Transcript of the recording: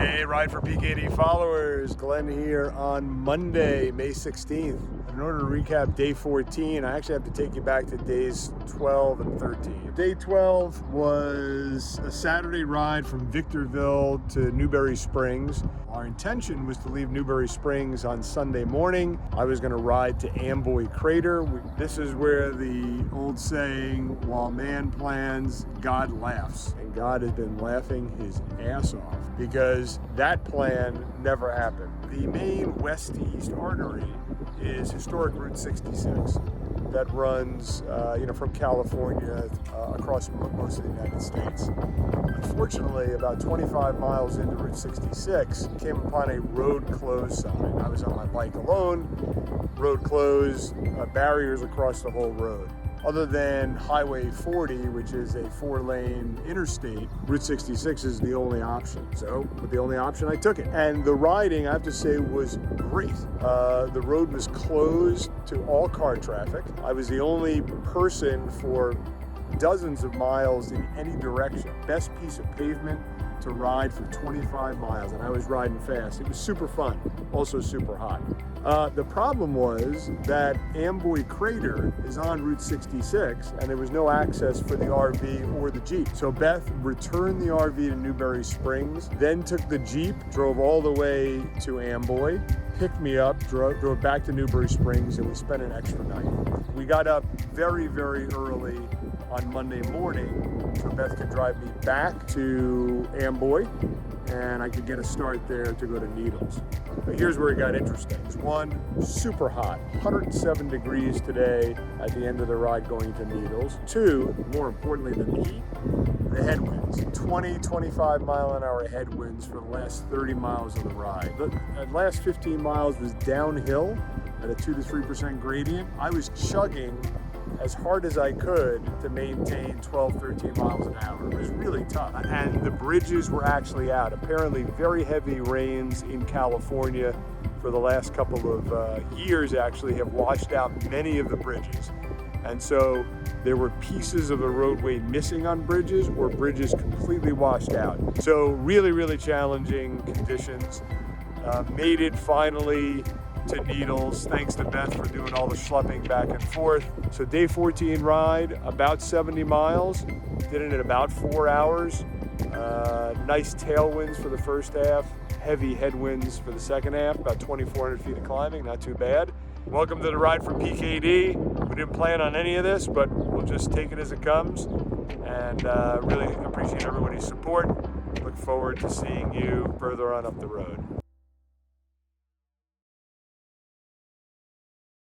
Hey, RideForPKD followers, Glenn here on Monday, May 16th. In order to recap day 14, I actually have to take you back to days 12 and 13. Day 12 was a Saturday ride from Victorville to Newberry Springs. Our intention was to leave Newberry Springs on Sunday morning. I was going to ride to Amboy Crater. This is where the old saying, while man plans, God laughs. And God has been laughing his ass off because that plan never happened. The main west to east artery is historic Route 66 that runs from California across most of the United States. Unfortunately, about 25 miles into Route 66, came upon a road closed sign. I was on my bike alone, road closed, barriers across the whole road. Other than Highway 40, which is a 4-lane interstate, Route 66 is the only option. So, with the only option, I took it. And the riding, I have to say, was great. The road was closed to all car traffic. I was the only person for dozens of miles in any direction. Best piece of pavement to ride for 25 miles, and I was riding fast. It was super fun, also super hot. The problem was that Amboy Crater is on Route 66, and there was no access for the RV or the Jeep. So Beth returned the RV to Newberry Springs, then took the Jeep, drove all the way to Amboy, picked me up, drove back to Newberry Springs, and we spent an extra night. We got up very, very early on Monday morning so Beth could drive me back to Amboy and I could get a start there to go to Needles. But here's where it got interesting. It's one, super hot, 107 degrees today at the end of the ride going to Needles. Two, more importantly than the heat, the headwinds. 25 mile an hour headwinds for the last 30 miles of the ride. The last 15 miles was downhill at a 2 to 3% gradient. I was chugging as hard as I could to maintain 12, 13 miles an hour. It was really tough. And the bridges were actually out. Apparently very heavy rains in California for the last couple of years actually have washed out many of the bridges. And so there were pieces of the roadway missing on bridges or bridges completely washed out. So really, really challenging conditions. Made it finally to Needles. Thanks to Beth for doing all the schlepping back and forth. So day 14 ride, about 70 miles. Did it in about 4 hours. Nice tailwinds for the first half, heavy headwinds for the second half, about 2,400 feet of climbing, not too bad. Welcome to the Ride for PKD. We didn't plan on any of this, but we'll just take it as it comes. And really appreciate everybody's support. Look forward to seeing you further on up the road.